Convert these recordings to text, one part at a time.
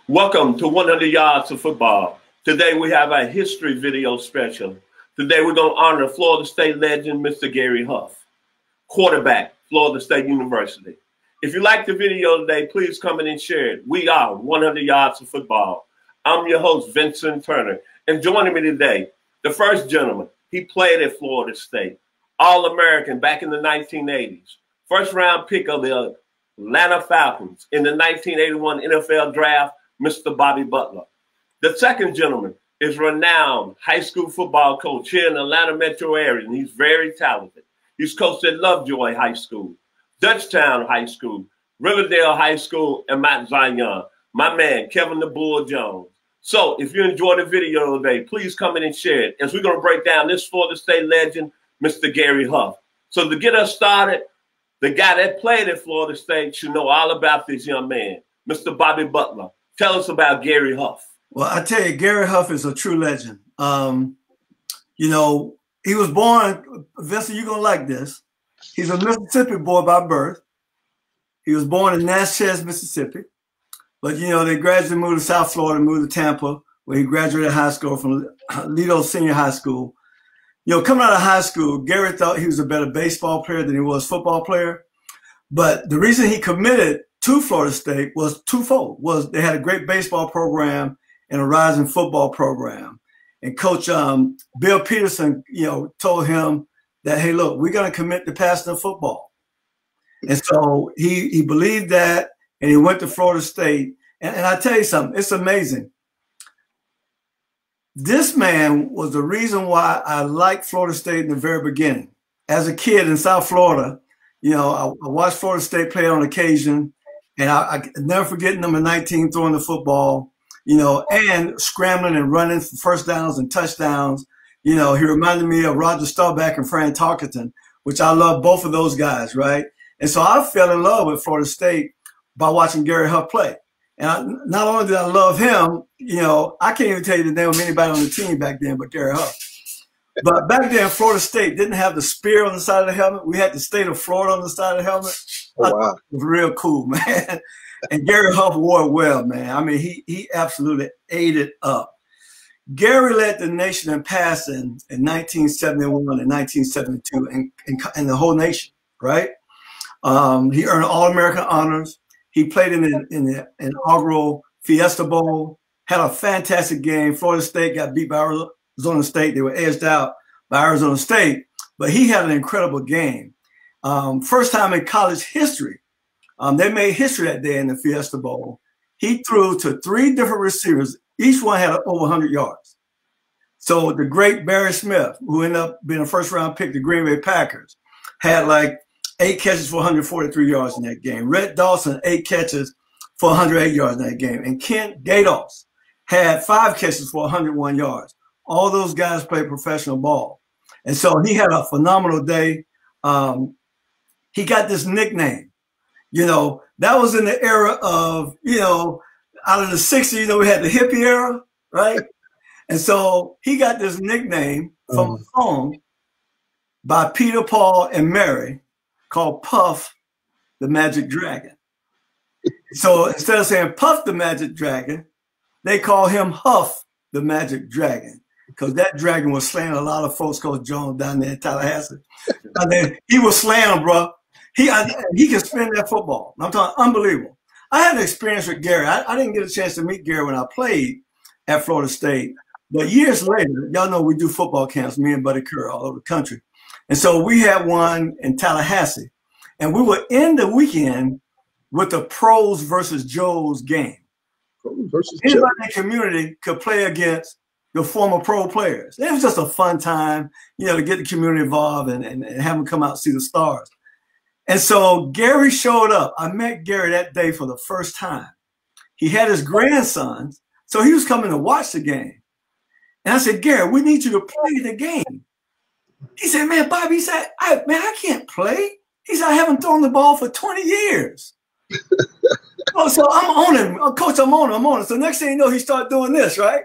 Welcome to 100 Yards of Football. Today we have a history video special. Today we're going to honor Florida State legend, Mr. Gary Huff, quarterback, Florida State University. If you like the video today, please come in and share it. We are 100 Yards of Football. I'm your host, Vincent Turner. And joining me today, the first gentleman. He played at Florida State, All-American back in the 1980s. First round pick of the Atlanta Falcons in the 1981 NFL Draft, Mr. Bobby Butler. The second gentleman is renowned high school football coach here in the Atlanta metro area, and he's very talented. He's coached at Lovejoy High School, Dutchtown High School, Riverdale High School, and Mount Zion. My man, Kevin the Bull Jones. So if you enjoyed the video today, please come in and share it as we're going to break down this Florida State legend, Mr. Gary Huff. So to get us started, the guy that played at Florida State should know all about this young man, Mr. Bobby Butler. Tell us about Gary Huff. Well, I tell you, Gary Huff is a true legend. You know, he was born, Vincent, you're going to like this. He's a Mississippi boy by birth. He was born in Natchez, Mississippi. But, you know, they gradually moved to South Florida, moved to Tampa, where he graduated high school from Lido Senior High School. You know, coming out of high school, Gary thought he was a better baseball player than he was football player. But the reason he committed to Florida State was twofold. They had a great baseball program and a rising football program. And Coach Bill Peterson, you know, told him that, hey, look, we're going to commit to passing the football. And so he believed that, and he went to Florida State. And I tell you something, it's amazing. This man was the reason why I liked Florida State in the very beginning. As a kid in South Florida, you know, I watched Florida State play on occasion, and I never forget number 19 throwing the football, you know, and scrambling and running for first downs and touchdowns. You know, he reminded me of Roger Staubach and Fran Tarkenton, which I love both of those guys, right? And so I fell in love with Florida State by watching Gary Huff play. And not only did I love him, you know, I can't even tell you the name of anybody on the team back then but Gary Huff. But back then, Florida State didn't have the spear on the side of the helmet. We had the state of Florida on the side of the helmet. Oh, wow. It was real cool, man. And Gary Huff wore it well, man. I mean, he absolutely ate it up. Gary led the nation in passing in 1971 and 1972 and the whole nation, right? He earned All-American honors. He played in the inaugural Fiesta Bowl, had a fantastic game. Florida State got beat by Arizona State. They were edged out by Arizona State, but he had an incredible game. First time in college history. They made history that day in the Fiesta Bowl. He threw to 3 different receivers. Each one had over 100 yards. So the great Barry Smith, who ended up being a first-round pick, the Green Bay Packers, had like 8 catches for 143 yards in that game. Red Dawson, 8 catches for 108 yards in that game. And Kent Gatos had 5 catches for 101 yards. All those guys played professional ball. And so he had a phenomenal day. He got this nickname. You know, that was in the era of, you know, out of the 60s, you know, we had the hippie era, right? And so he got this nickname from a song by Peter, Paul, and Mary called Puff the Magic Dragon. So instead of saying Puff the Magic Dragon, they call him Huff the Magic Dragon, because that dragon was slaying a lot of folks called Jones down there in Tallahassee. I mean, he was slaying them, bro. He can spin that football. I'm talking unbelievable. I had an experience with Gary. I didn't get a chance to meet Gary when I played at Florida State. But years later, y'all know we do football camps, me and Buddy Kerr, all over the country. And so we had one in Tallahassee. And we were in the weekend with the pros versus Joes game. Anybody in the community could play against the former pro players. It was just a fun time, you know, to get the community involved and have them come out and see the stars. And so Gary showed up. I met Gary that day for the first time. He had his grandsons, so he was coming to watch the game. And I said, Gary, we need you to play the game. He said, man, Bobby, he said, I can't play. He said, I haven't thrown the ball for 20 years. Oh, so I'm on him. Oh, Coach, I'm on him. So next thing you know, he started doing this, right?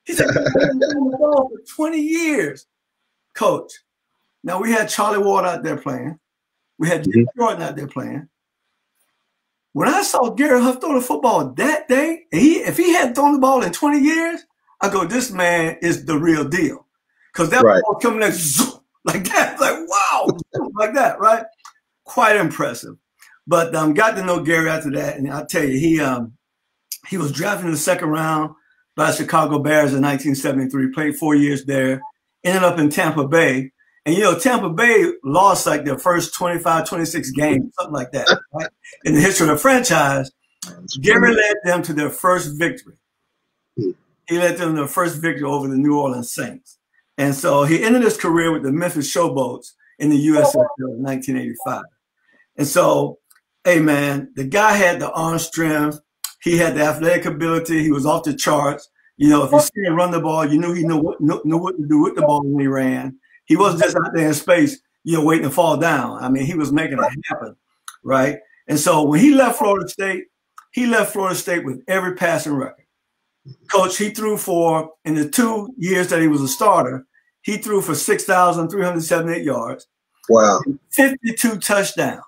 He said, I haven't thrown the ball for 20 years. Coach, now we had Charlie Ward out there playing. We had Jim Jordan out there playing. when I saw Gary Huff throw the football that day, if he hadn't thrown the ball in 20 years, I go, this man is the real deal. Because that ball coming in like that, like, wow, like that, right? Quite impressive. But got to know Gary after that. And I'll tell you, he was drafted in the second round by the Chicago Bears in 1973, played 4 years there, ended up in Tampa Bay. And, you know, Tampa Bay lost like their first 25, 26 games, something like that, right? In the history of the franchise. Gary led them to their first victory. He led them to their first victory over the New Orleans Saints. And so he ended his career with the Memphis Showboats in the USFL in 1985. And so, hey, man, the guy had the arm strength. He had the athletic ability. He was off the charts. You know, if you see him run the ball, you knew he knew what to do with the ball when he ran. He wasn't just out there in space, you know, waiting to fall down. I mean, he was making it happen, right? And so when he left Florida State with every passing record. Coach, he threw for, in the 2 years that he was a starter, he threw for 6,378 yards. Wow. 52 touchdowns.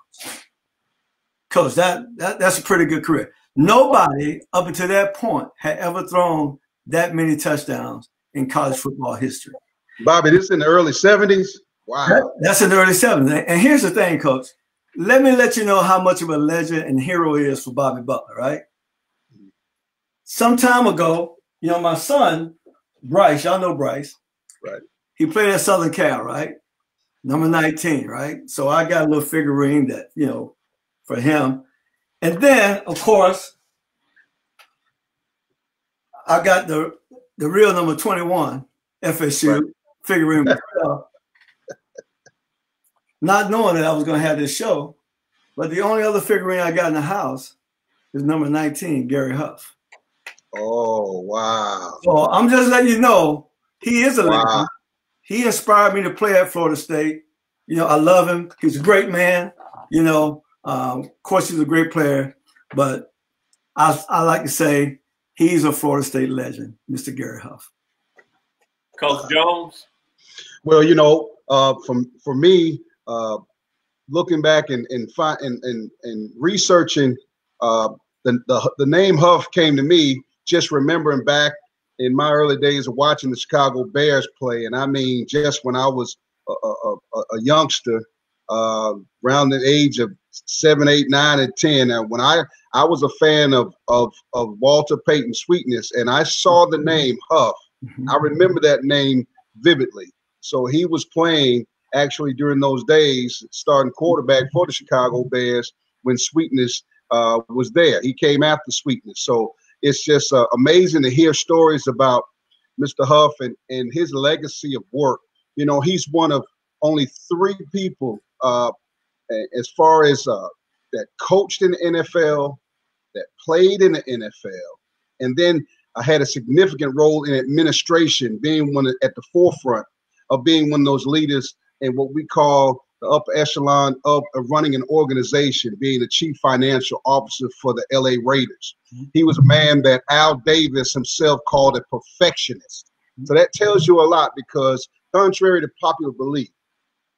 Coach, that's a pretty good career. Nobody up until that point had ever thrown that many touchdowns in college football history. Bobby, this is in the early 70s? Wow. That's in the early 70s. And here's the thing, Coach. Let me let you know how much of a legend and hero he is for Bobby Butler, right? Some time ago, you know, my son, Bryce, y'all know Bryce. Right. He played at Southern Cal, right? Number 19, right? So I got a little figurine that, you know, for him. And then, of course, I got the real number 21, FSU, figurine myself. Not knowing that I was going to have this show, but the only other figurine I got in the house is number 19, Gary Huff. Oh, wow. So I'm just letting you know, he is a legend. He inspired me to play at Florida State. You know, I love him. He's a great man. You know, of course, he's a great player, but I like to say he's a Florida State legend, Mr. Gary Huff. Coach Jones? Well, you know, for me, looking back and researching, the name Huff came to me just remembering back in my early days of watching the Chicago Bears play. And I mean, just when I was a youngster, around the age of 7, 8, 9, and 10, and when I was a fan of Walter Payton Sweetness, and I saw the name Huff, I remember that name vividly. So he was playing actually during those days, starting quarterback for the Chicago Bears when Sweetness was there. He came after Sweetness. So it's just amazing to hear stories about Mr. Huff and his legacy of work. You know, he's one of only 3 people as far as that coached in the NFL, that played in the NFL, and then had a significant role in administration, being one at the forefront of being one of those leaders in what we call the upper echelon of running an organization, being the chief financial officer for the LA Raiders. He was a man that Al Davis himself called a perfectionist. So that tells you a lot, because contrary to popular belief,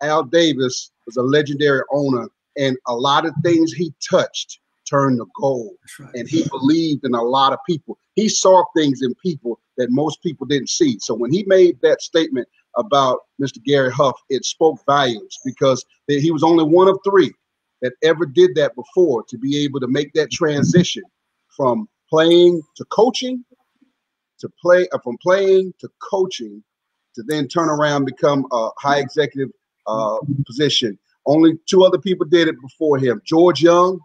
Al Davis was a legendary owner, and a lot of things he touched turned to gold. Right. And he believed in a lot of people. He saw things in people that most people didn't see. So when he made that statement about Mr. Gary Huff, it spoke volumes, because he was only one of 3 that ever did that before, to be able to make that transition from playing to coaching, from playing to coaching, to then turn around and become a high executive position. Only 2 other people did it before him: George Young,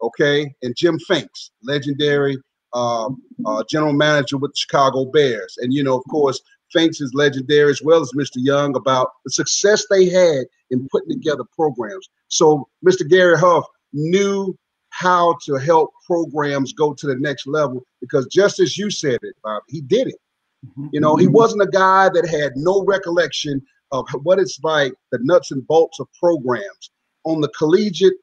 okay, and Jim Finks, legendary general manager with the Chicago Bears. And, you know, of course, Finks is legendary, as well as Mr. Young, about the success they had in putting together programs. So Mr. Gary Huff knew how to help programs go to the next level, because just as you said it, Bob, he did it. You know, he wasn't a guy that had no recollection of what it's like, the nuts and bolts of programs on the collegiate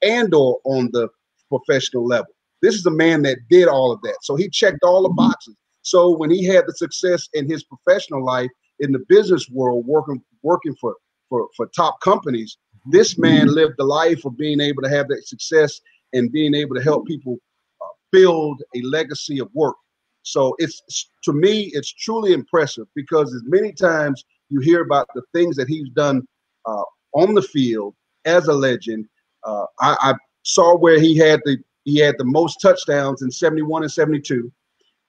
and or on the professional level. This is a man that did all of that. So he checked all the boxes. So when he had the success in his professional life, in the business world, working for top companies, this man lived the life of being able to have that success and being able to help people build a legacy of work. So to me, it's truly impressive, because as many times you hear about the things that he's done on the field as a legend. I saw where he had the most touchdowns in 71 and 72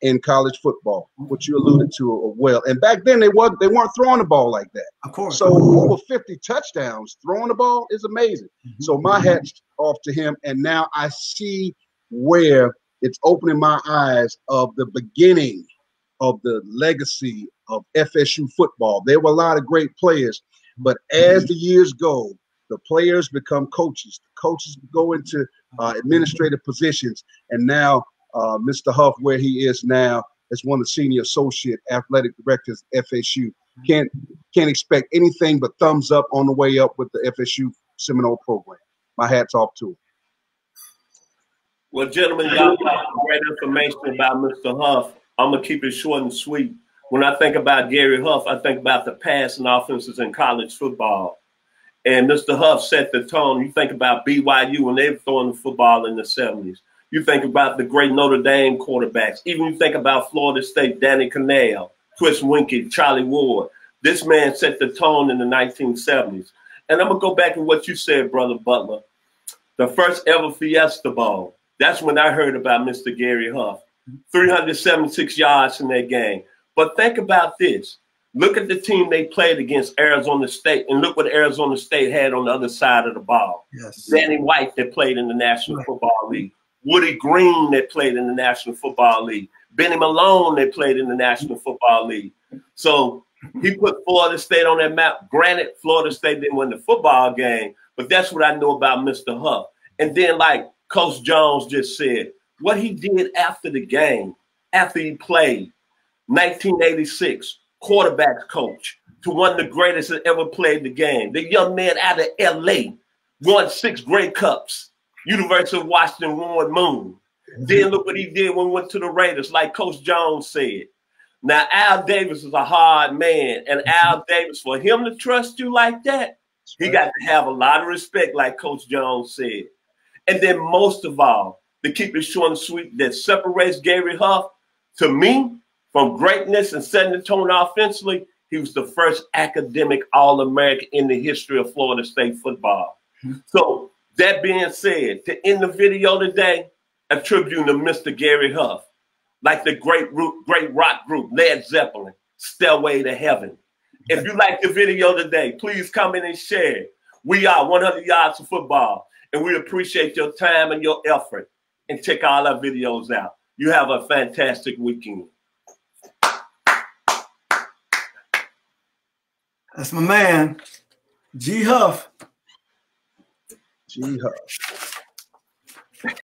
in college football, which you alluded to well. And back then they weren't throwing the ball like that. Of course. So over 50 touchdowns throwing the ball is amazing. So my hat's off to him. And now I see where it's opening my eyes of the beginning of the legacy of FSU football. There were a lot of great players, but as the years go, the players become coaches. The coaches go into administrative positions, and now Mr. Huff, where he is now, as one of the senior associate athletic directors at FSU, can't expect anything but thumbs up on the way up with the FSU Seminole program. My hat's off to him. Well, gentlemen, y'all got great information about Mr. Huff. I'm going to keep it short and sweet. When I think about Gary Huff, I think about the passing offenses in college football. And Mr. Huff set the tone. You think about BYU when they were throwing the football in the 70s. You think about the great Notre Dame quarterbacks. Even you think about Florida State, Danny Cannell, Chris Winkie, Charlie Ward. This man set the tone in the 1970s. And I'm going to go back to what you said, Brother Butler. The first ever Fiesta Bowl. That's when I heard about Mr. Gary Huff. 376 yards in that game. But think about this. Look at the team they played against, Arizona State, and look what Arizona State had on the other side of the ball. Yes. Danny White that played in the National Football League. Woody Green that played in the National Football League. Benny Malone that played in the National Football League. So he put Florida State on that map. Granted, Florida State didn't win the football game, but that's what I know about Mr. Huff. And then, like Coach Jones just said, what he did after the game, after he played, 1986, quarterback coach, to one of the greatest that ever played the game. The young man out of L.A. won 6 Grey Cups. University of Washington won Moon. Then look what he did when he went to the Raiders, like Coach Jones said. Now, Al Davis is a hard man, and Al Davis, for him to trust you like that, he got to have a lot of respect, like Coach Jones said. And then most of all, to keep it short and sweet, that separates Gary Huff, to me, from greatness and setting the tone offensively, he was the first academic All-American in the history of Florida State football. So that being said, to end the video today, attributing to Mr. Gary Huff, like the great rock group, Led Zeppelin, Stairway to Heaven. If you like the video today, please comment and share. We are 100 Yards of Football, and we appreciate your time and your effort. And check all our videos out. You have a fantastic weekend. That's my man, G. Huff. G. Huff.